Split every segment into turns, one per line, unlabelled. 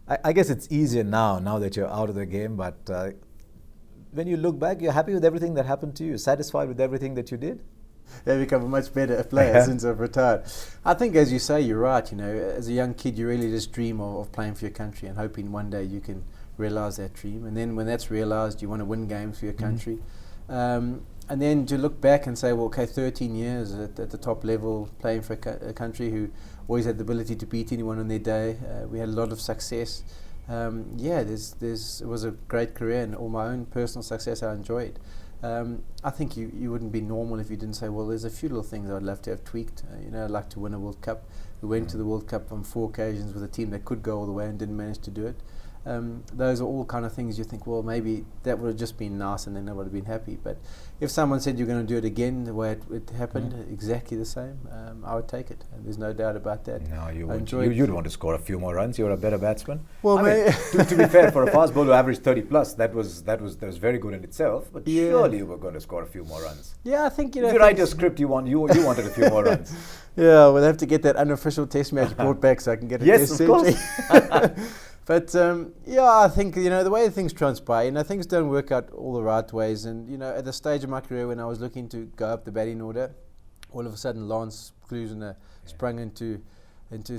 I guess it's easier now that you're out of the game, but when you look back, you're happy with everything that happened to you? You're satisfied with everything that you did?
They've become a much better player since I've retired. I think, as you say, you're right. As a young kid, you really just dream of playing for your country and hoping one day you can realise that dream. And then when that's realised, you want to win games for your country. And then to look back and say, well, okay, 13 years at the top level, playing for a country who always had the ability to beat anyone on their day. We had a lot of success. It was a great career, and all my own personal success I enjoyed. I think you wouldn't be normal if you didn't say, well, there's a few little things I'd love to have tweaked. I'd like to win a World Cup. We went to the World Cup on 4 occasions with a team that could go all the way and didn't manage to do it. Those are all kind of things you think, well, maybe that would have just been nice and then I would have been happy. But if someone said you're going to do it again the way it happened, exactly the same, I would take it. And there's no doubt about that.
No, you'd want to score a few more runs. You're a better batsman.
Well,
to be fair, for a fast bowler who averaged 30 plus, that was very good in itself. But surely you were going to score a few more runs.
Yeah, I think
if you write your script, you wanted a few more runs.
Yeah, we'll have to get that unofficial test match brought back so I can get a test century. But I think the way things transpire, things don't work out all the right ways. And at the stage of my career when I was looking to go up the batting order, all of a sudden Lance Klusener sprung into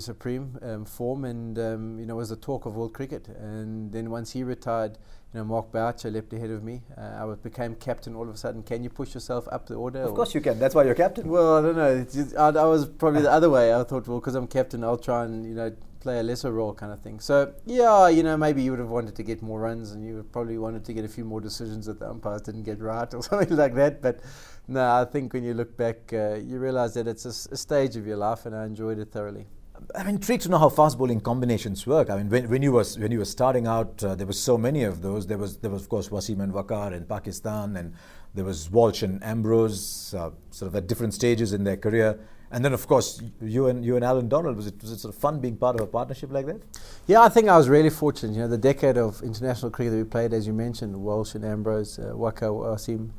supreme form, and was the talk of world cricket. And then once he retired, Mark Boucher leapt ahead of me. I became captain all of a sudden. Can you push yourself up the order?
Of course you can. That's why you're captain.
Well, I don't know. I was probably the other way. I thought, well, because I'm captain, I'll try and play a lesser role kind of thing. So maybe you would have wanted to get more runs, and you would probably wanted to get a few more decisions that the umpires didn't get right or something like that. But no, I think when you look back, you realise that it's a stage of your life, and I enjoyed it thoroughly.
I'm intrigued to know how fast bowling combinations work. I mean, when you were starting out, there was so many of those. There was of course Wasim and Waqar in Pakistan, and there was Walsh and Ambrose, sort of at different stages in their career. And then of course you and Alan Donald. Was it sort of fun being part of a partnership like that?
Yeah, I think I was really fortunate. The decade of international cricket that we played, as you mentioned, Walsh and Ambrose, Waqar, Wasim,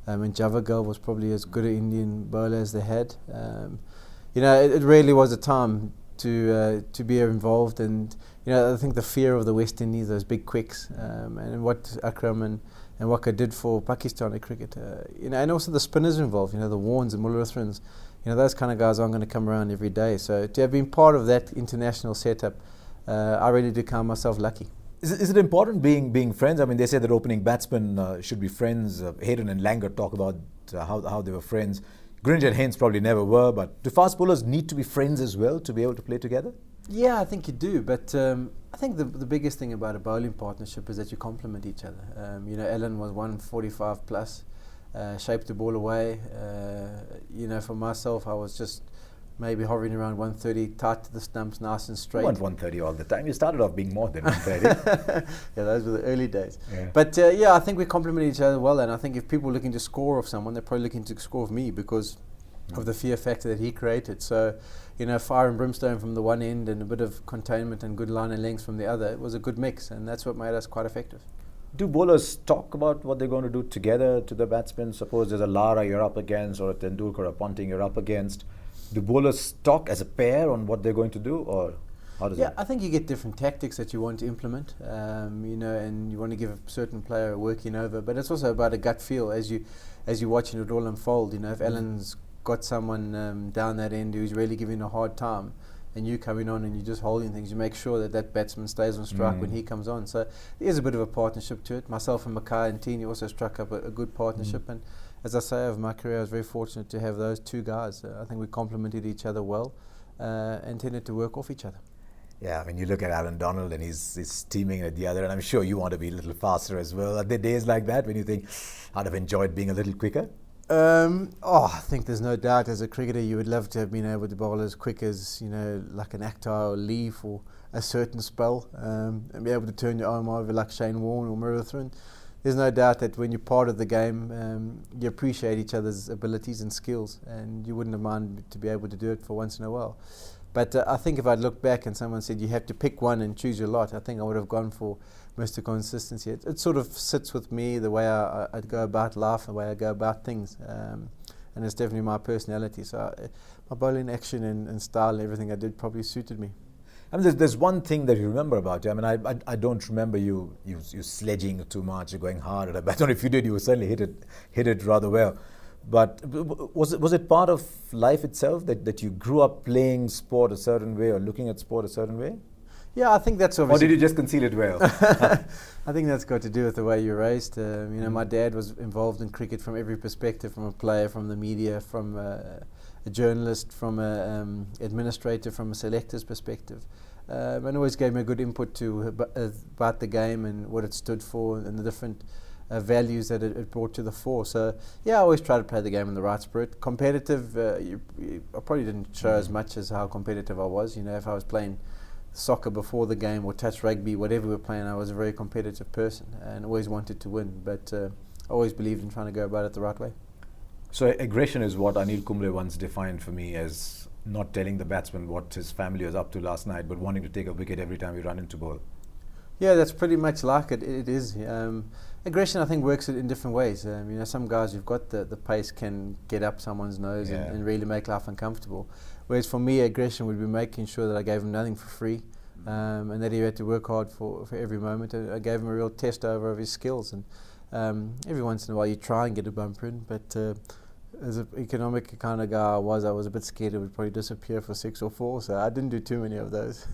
and Javagal was probably as good an Indian bowler as they had. It really was a time to be involved, and I think the fear of the West Indies, those big quicks, and what Akram and Waqar did for Pakistani cricket, and also the spinners involved, the Warnes and Mullarathrans, those kind of guys aren't going to come around every day. So to have been part of that international setup, I really do count myself lucky.
Is it important being friends? I mean, they say that opening batsmen should be friends. Hayden and Langer talk about how they were friends. Gringe and Haynes probably never were, but do fast bowlers need to be friends as well to be able to play together?
Yeah, I think you do, but I think the biggest thing about a bowling partnership is that you complement each other. Ellen was 145 plus, shaped the ball away. For myself, I was just maybe hovering around 130, tight to the stumps, nice and straight.
You weren't 130 all the time. You started off being more than 130.
Yeah, those were the early days.
Yeah.
But I think we complement each other well, and I think if people are looking to score off someone, they're probably looking to score off me because of the fear factor that he created. So, fire and brimstone from the one end and a bit of containment and good line and length from the other. It was a good mix, and that's what made us quite effective.
Do bowlers talk about what they're going to do together to the batsmen? Suppose there's a Lara you're up against, or a Tendulkar or a Ponting you're up against. Do bowlers talk as a pair on what they're going to do, or how does it?
Yeah, I think you get different tactics that you want to implement, and you want to give a certain player a working over. But it's also about a gut feel as you're watching it all unfold. If Alan's got someone down that end who's really giving a hard time, and you coming on and you're just holding things, you make sure that batsman stays on strike when he comes on. So there's a bit of a partnership to it. Myself and Mackay and Tini also struck up a good partnership, and as I say, over my career I was very fortunate to have those two guys. I think we complemented each other well and tended to work off each other.
Yeah, I mean, you look at Alan Donald and he's teaming at the other, and I'm sure you want to be a little faster as well. Are there days like that when you think, I'd have enjoyed being a little quicker?
I think there's no doubt as a cricketer you would love to have been able to bowl as quick as, like an Akhtar or Lee for a certain spell, and be able to turn your arm over like Shane Warne or Mullarathrun. There's no doubt that when you're part of the game, you appreciate each other's abilities and skills, and you wouldn't have minded to be able to do it for once in a while. But I think if I'd looked back and someone said you have to pick one and choose your lot, I think I would have gone for Mr. Consistency. It sort of sits with me, the way I'd go about life, the way I go about things, and it's definitely my personality. So my bowling action and style and everything I did probably suited me.
I mean, there's one thing that you remember about you. I mean, I don't remember you sledging too much, going hard at it. I don't know if you did. You certainly hit it rather well. But was it part of life itself that you grew up playing sport a certain way or looking at sport a certain way?
Yeah, I think that's obviously.
Or did you just conceal it well?
I think that's got to do with the way you're raised. My dad was involved in cricket from every perspective, from a player, from the media, from a journalist, from an administrator, from a selector's perspective. And always gave me a good input about the game and what it stood for and the different values that it brought to the fore. So, yeah, I always try to play the game in the right spirit. Competitive, I probably didn't show as much as how competitive I was. If I was playing soccer before the game or touch rugby, whatever we were playing, I was a very competitive person and always wanted to win. But I always believed in trying to go about it the right way.
So aggression is what Anil Kumble once defined for me as not telling the batsman what his family was up to last night, but wanting to take a wicket every time we run into ball. Yeah,
that's pretty much like it. It is. Aggression, I think, works in different ways. Some guys who've got the pace can get up someone's nose and really make life uncomfortable. Whereas for me, aggression would be making sure that I gave him nothing for free, and that he had to work hard for every moment. I gave him a real test over of his skills, and every once in a while you try and get a bumper in, but as an economic kind of guy I was a bit scared it would probably disappear for 6 or 4, so I didn't do too many of those.